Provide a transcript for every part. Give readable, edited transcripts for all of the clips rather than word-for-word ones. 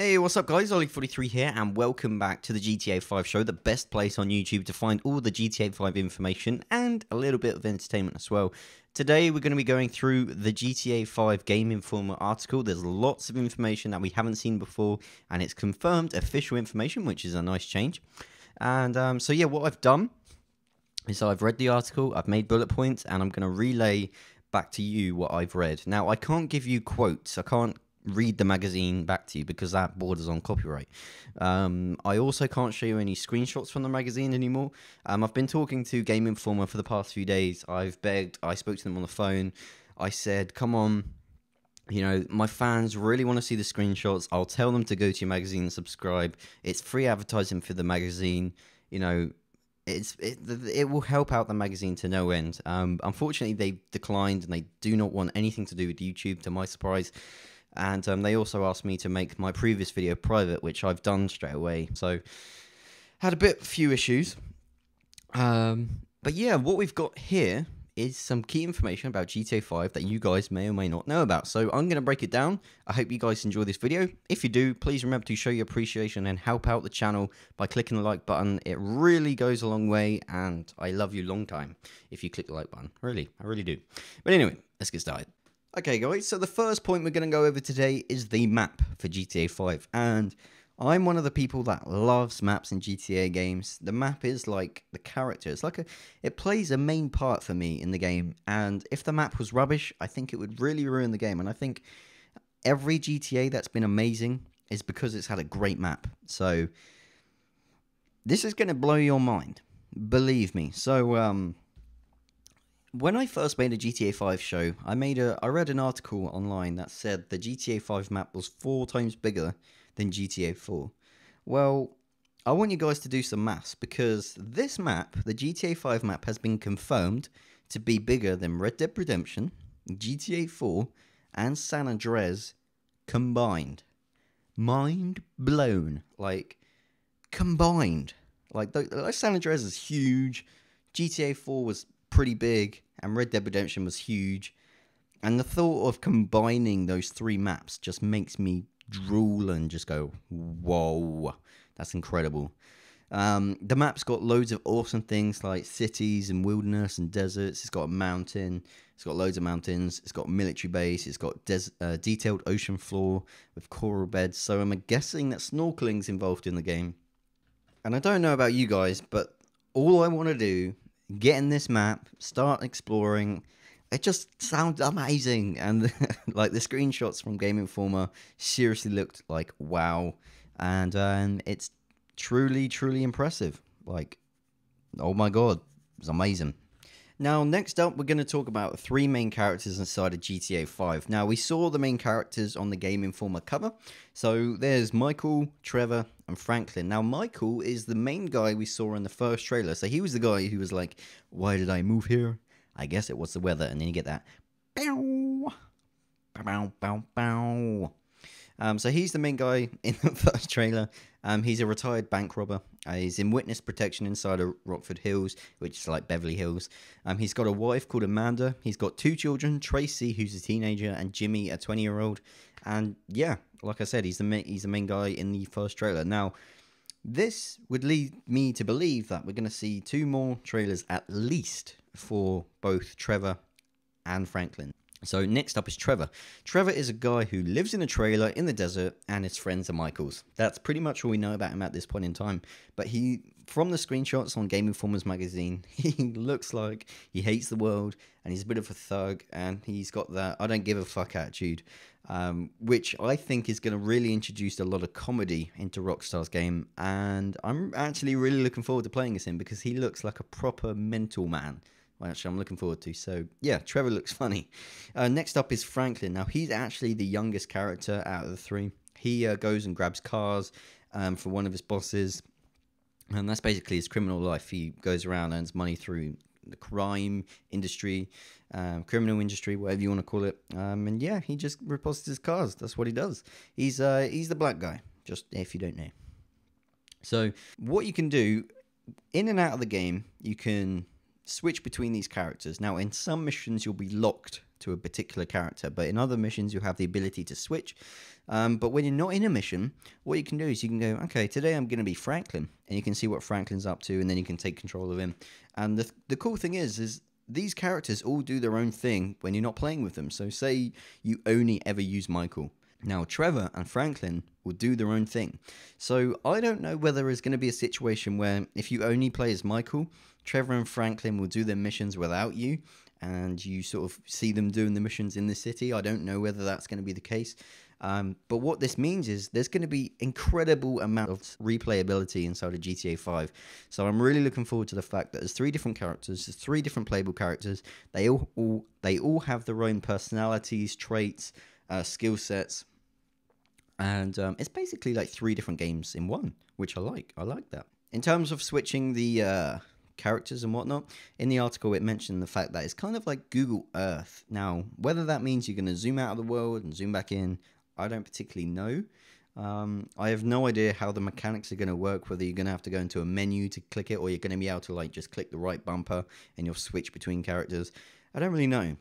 Hey, what's up guys, Ollie43 here and welcome back to the GTA 5 show, the best place on YouTube to find all the GTA 5 information and a little bit of entertainment as well. Today we're going to be going through the GTA 5 Game Informer article. There's lots of information that we haven't seen before and it's confirmed official information, which is a nice change. And so yeah, what I've done is I've read the article, I've made bullet points, and I'm going to relay back to you what I've read. Now, I can't give you quotes, I can't read the magazine back to you because that borders on copyright. I also can't show you any screenshots from the magazine anymore. I've been talking to Game Informer for the past few days. I've begged, I spoke to them on the phone. I said, come on, you know, my fans really want to see the screenshots. I'll tell them to go to your magazine and subscribe. It's free advertising for the magazine. You know, it will help out the magazine to no end. Unfortunately, they declined and they do not want anything to do with YouTube, to my surprise. And they also asked me to make my previous video private, which I've done straight away. So, had a few issues. But yeah, what we've got here is some key information about GTA 5 that you guys may or may not know about. So I'm going to break it down. I hope you guys enjoy this video. If you do, please remember to show your appreciation and help out the channel by clicking the like button. It really goes a long way, and I love you long time if you click the like button. Really, I really do. But anyway, let's get started. Okay guys, so the first point we're going to go over today is the map for GTA 5, and I'm one of the people that loves maps in GTA games. The map is like the character. It's like it plays a main part for me in the game, and if the map was rubbish, I think it would really ruin the game. And I think every GTA that's been amazing is because it's had a great map. So this is going to blow your mind, believe me. So when I first made a GTA 5 show, I read an article online that said the GTA 5 map was 4 times bigger than GTA 4. Well, I want you guys to do some maths, because this map, the GTA 5 map, has been confirmed to be bigger than Red Dead Redemption, GTA 4, and San Andreas combined. Mind blown. Like, combined. Like, San Andreas is huge, GTA 4 was pretty big, and Red Dead Redemption was huge, and the thought of combining those 3 maps just makes me drool and just go, whoa, that's incredible. The map's got loads of awesome things like cities and wilderness and deserts. It's got a mountain, it's got loads of mountains, it's got a military base, it's got detailed ocean floor with coral beds, so I'm guessing that snorkeling's involved in the game. And I don't know about you guys, but all I want to do, get in this map, start exploring. It just sounds amazing, and like the screenshots from Game Informer seriously looked like wow, and it's truly impressive. Like, oh my god, it's amazing. Now, next up, we're going to talk about 3 main characters inside of GTA 5. Now, we saw the main characters on the Game Informer cover. So, there's Michael, Trevor, and Franklin. Now, Michael is the main guy we saw in the first trailer. So, he was the guy who was like, why did I move here? I guess it was the weather. And then you get that. Bow, bow, bow, bow. So he's the main guy in the first trailer. He's a retired bank robber. He's in witness protection inside of Rockford Hills, which is like Beverly Hills. He's got a wife called Amanda. He's got 2 children, Tracy, who's a teenager, and Jimmy, a 20-year-old. And yeah, like I said, he's the main guy in the first trailer. Now, this would lead me to believe that we're going to see 2 more trailers at least for both Trevor and Franklin. So next up is Trevor. Trevor is a guy who lives in a trailer in the desert, and his friends are Michaels. That's pretty much all we know about him at this point in time. But from the screenshots on Game Informer's magazine, he looks like he hates the world, and he's a bit of a thug, and he's got that I don't give a fuck attitude, which I think is going to really introduce a lot of comedy into Rockstar's game. And I'm actually really looking forward to playing as him, because he looks like a proper mental man. Which I'm looking forward to. So, yeah, Trevor looks funny. Next up is Franklin. Now, he's actually the youngest character out of the 3. He goes and grabs cars for one of his bosses. And that's basically his criminal life. He goes around and earns money through the crime industry, criminal industry, whatever you want to call it. And, yeah, he just reposes his cars. That's what he does. He's the black guy, just if you don't know. So, what you can do, in and out of the game, you can switch between these characters. Now, in some missions, you'll be locked to a particular character, but in other missions you have the ability to switch. But when you're not in a mission, what you can do is you can go, okay, today I'm going to be Franklin, and you can see what Franklin's up to, and then you can take control of him. And the cool thing is these characters all do their own thing when you're not playing with them. So say you only ever use Michael. Now, Trevor and Franklin will do their own thing. So I don't know whether there's going to be a situation where if you only play as Michael, Trevor and Franklin will do their missions without you, and you sort of see them doing the missions in the city. I don't know whether that's going to be the case. But what this means is there's going to be incredible amount of replayability inside of GTA 5. So I'm really looking forward to the fact that there's 3 different characters, there's 3 different playable characters. They all have their own personalities, traits, skill sets, and it's basically like 3 different games in one, which I like. I like that. In terms of switching the characters and whatnot, in the article it mentioned the fact that it's kind of like Google Earth. Now, whether that means you're going to zoom out of the world and zoom back in, I don't particularly know. I have no idea how the mechanics are going to work, whether you're going to have to go into a menu to click it, or you're going to be able to like just click the right bumper and you'll switch between characters. I don't really know.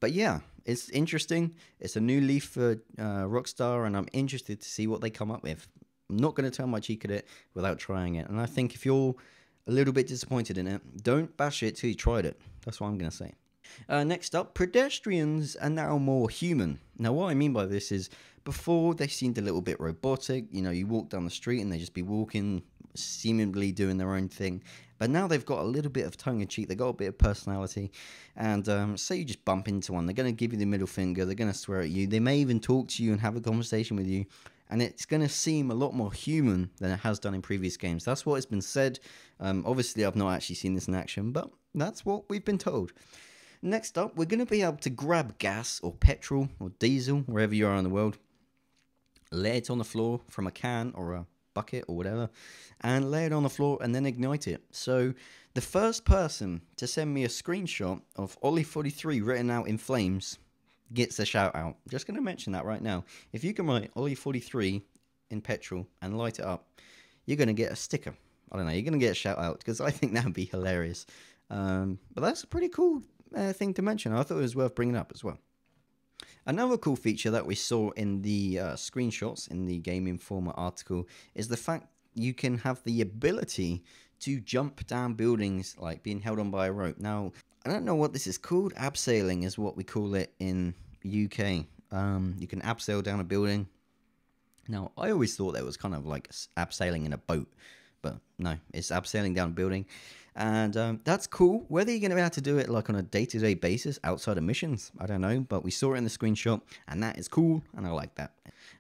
But yeah, it's interesting. It's a new leaf for Rockstar, and I'm interested to see what they come up with. I'm not going to turn my cheek at it without trying it. And I think if you're a little bit disappointed in it, don't bash it till you tried it. That's what I'm going to say. Next up, pedestrians are now more human. Now, what I mean by this is, before they seemed a little bit robotic. You know, you walk down the street and they just be walking, seemingly doing their own thing. But now they've got a little bit of tongue-in-cheek. They've got a bit of personality. And say you just bump into one. They're going to give you the middle finger. They're going to swear at you. They may even talk to you and have a conversation with you. And it's going to seem a lot more human than it has done in previous games. That's what has been said. Obviously, I've not actually seen this in action, but that's what we've been told. Next up, we're going to be able to grab gas or petrol or diesel, wherever you are in the world, lay it on the floor from a can or a bucket or whatever, and lay it on the floor and then ignite it. So the first person to send me a screenshot of Ollie43 written out in flames gets a shout out. Just going to mention that right now. If you can write Ollie43 in petrol and light it up, you're going to get a sticker. I don't know, you're going to get a shout out, because I think that would be hilarious. But that's a pretty cool thing to mention. I thought it was worth bringing up as well. Another cool feature that we saw in the screenshots in the Game Informer article is the fact you can have the ability to jump down buildings like being held on by a rope. Now, I don't know what this is called. Abseiling is what we call it in UK. You can abseil down a building. Now, I always thought that was kind of like abseiling in a boat, but no, it's abseiling down a building. And that's cool. Whether you're going to be able to do it like on a day-to-day basis outside of missions, I don't know. But we saw it in the screenshot, and that is cool, and I like that.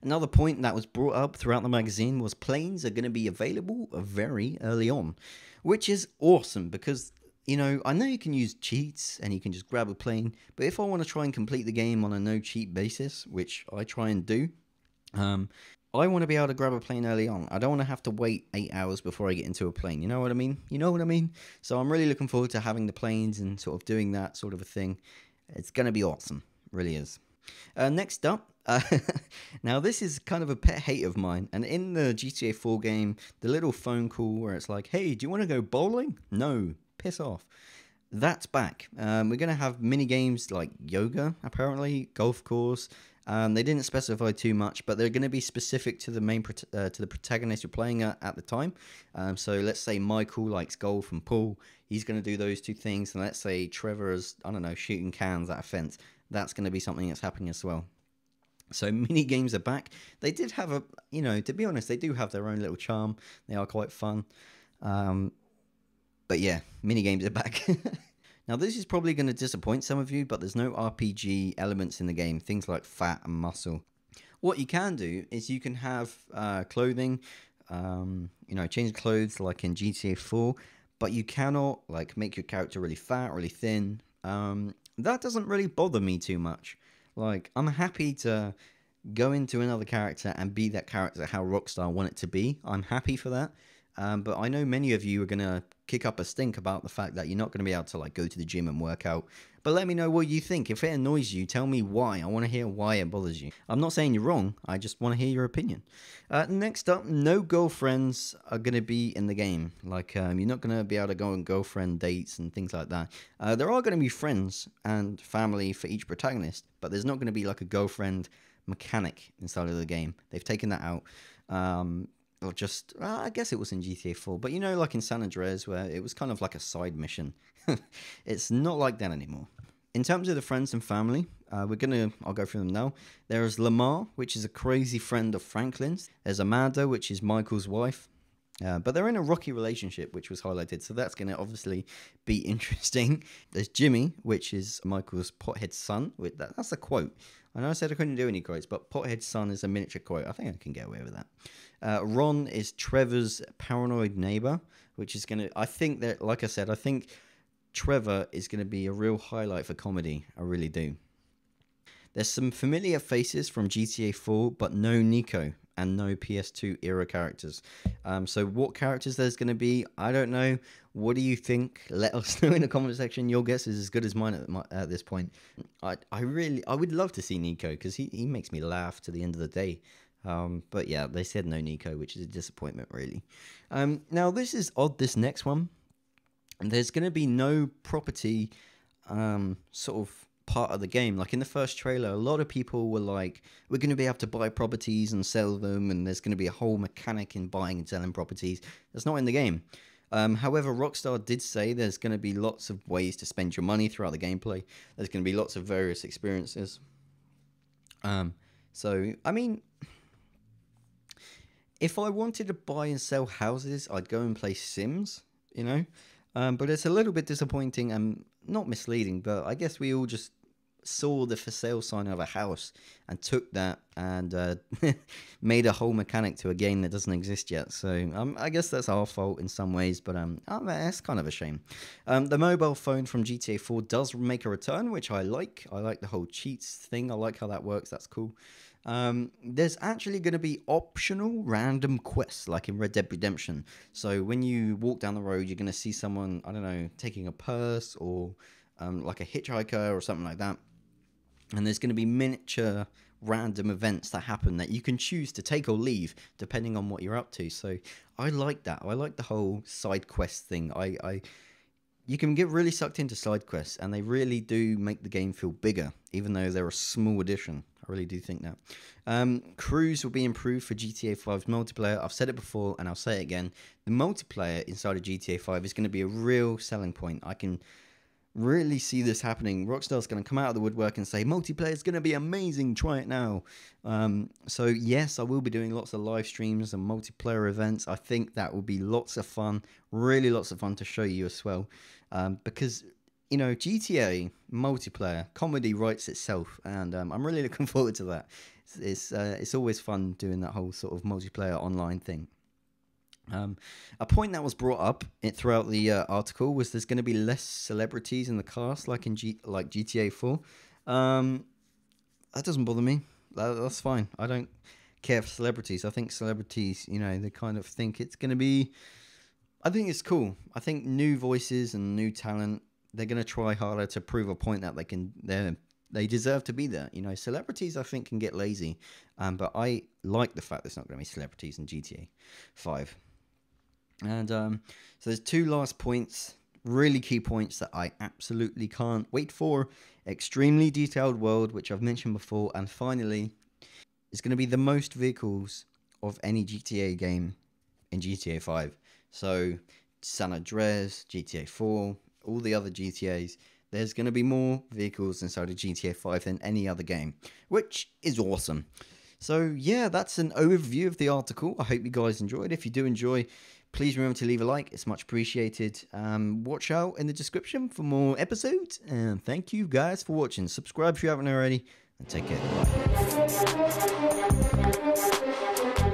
Another point that was brought up throughout the magazine was planes are going to be available very early on, which is awesome because, you know you can use cheats and you can just grab a plane. But if I want to try and complete the game on a no-cheat basis, which I try and do, I want to be able to grab a plane early on. I don't want to have to wait 8 hours before I get into a plane. You know what I mean? You know what I mean? So I'm really looking forward to having the planes and sort of doing that sort of a thing. It's going to be awesome. It really is. Next up, now this is kind of a pet hate of mine. And in the GTA 4 game, the little phone call where it's like, hey, do you want to go bowling? No, piss off. That's back. We're going to have mini games like yoga, apparently, golf course. They didn't specify too much, but they're going to be specific to the main to the protagonist you're playing at the time. So let's say Michael likes golf and pool. He's going to do those 2 things. And let's say Trevor is, I don't know, shooting cans at a fence. That's going to be something that's happening as well. So mini games are back. They did have a, to be honest, they do have their own little charm. They are quite fun. But yeah, mini games are back. Now, this is probably going to disappoint some of you, but there's no RPG elements in the game, things like fat and muscle. What you can do is you can have clothing, change clothes like in GTA 4, but you cannot like make your character really fat, really thin. That doesn't really bother me too much. Like, I'm happy to go into another character and be that character how Rockstar want it to be. I'm happy for that. But I know many of you are going to kick up a stink about the fact that you're not going to be able to like go to the gym and work out. But let me know what you think. If it annoys you, tell me why. I want to hear why it bothers you. I'm not saying you're wrong. I just want to hear your opinion. Next up, no girlfriends are going to be in the game. Like, you're not going to be able to go on girlfriend dates and things like that. There are going to be friends and family for each protagonist, but there's not going to be like a girlfriend mechanic inside of the game. They've taken that out. Or just, I guess it was in GTA 4, but you know, like in San Andreas, where it was kind of like a side mission. It's not like that anymore. In terms of the friends and family, I'll go through them now. There's Lamar, which is a crazy friend of Franklin's. There's Amanda, which is Michael's wife. But they're in a rocky relationship, which was highlighted, so that's going to obviously be interesting. There's Jimmy, which is Michael's pothead son. That's a quote. I know I said I couldn't do any quotes, but pothead son is a miniature quote. I think I can get away with that. Ron is Trevor's paranoid neighbor, which is going to... I think that, like I said, I think Trevor is going to be a real highlight for comedy. I really do. There's some familiar faces from GTA 4, but no Nico and no PS2 era characters. So what characters there's going to be, I don't know. What do you think? Let us know in the comment section. Your guess is as good as mine at this point. I would love to see Nico, because he makes me laugh to the end of the day. But yeah, they said no Nico, which is a disappointment, really. Now, this is odd, this next one. And there's going to be no property sort of part of the game. Like in the first trailer, a lot of people were like, we're going to be able to buy properties and sell them, and there's going to be a whole mechanic in buying and selling properties. That's not in the game. However, Rockstar did say there's going to be lots of ways to spend your money throughout the gameplay. There's going to be lots of various experiences. So, I mean, if I wanted to buy and sell houses, I'd go and play Sims, you know? But it's a little bit disappointing and not misleading, but I guess we all just saw the for sale sign of a house and took that and made a whole mechanic to a game that doesn't exist yet. So I guess that's our fault in some ways, but that's kind of a shame. The mobile phone from GTA 4 does make a return, which I like. I like the whole cheats thing. I like how that works. That's cool. There's actually going to be optional random quests like in Red Dead Redemption. So when you walk down the road, you're going to see someone, I don't know, taking a purse or like a hitchhiker or something like that. And there's going to be miniature random events that happen that you can choose to take or leave depending on what you're up to. So I like that. I like the whole side quest thing. You can get really sucked into side quests, and they really do make the game feel bigger, even though they're a small addition. I really do think that. Crews will be improved for GTA 5's multiplayer. I've said it before, and I'll say it again. The multiplayer inside of GTA 5 is going to be a real selling point. I can really see this happening. Rockstar's going to come out of the woodwork and say, multiplayer is going to be amazing, try it now. So yes, I will be doing lots of live streams and multiplayer events. I think that will be lots of fun, really lots of fun to show you as well. Because, you know, GTA multiplayer comedy writes itself, and I'm really looking forward to that. It's always fun doing that whole sort of multiplayer online thing. A point that was brought up throughout the article was there's going to be less celebrities in the cast, like in GTA 4. That doesn't bother me. That's fine. I don't care for celebrities. I think celebrities, you know, they kind of think it's going to be... I think it's cool. I think new voices and new talent, they're going to try harder to prove a point that they deserve to be there. You know, celebrities, I think, can get lazy. But I like the fact there's not going to be celebrities in GTA 5. And so there's two last points, really key points that I absolutely can't wait for. Extremely detailed world, which I've mentioned before. And finally, it's going to be the most vehicles of any GTA game in GTA 5. So San Andreas, GTA 4, all the other GTAs, there's going to be more vehicles inside of GTA 5 than any other game, which is awesome. So yeah, that's an overview of the article. I hope you guys enjoyed. If you do enjoy, please remember to leave a like. It's much appreciated. Watch out in the description for more episodes. And thank you guys for watching. Subscribe if you haven't already. And take care. Bye.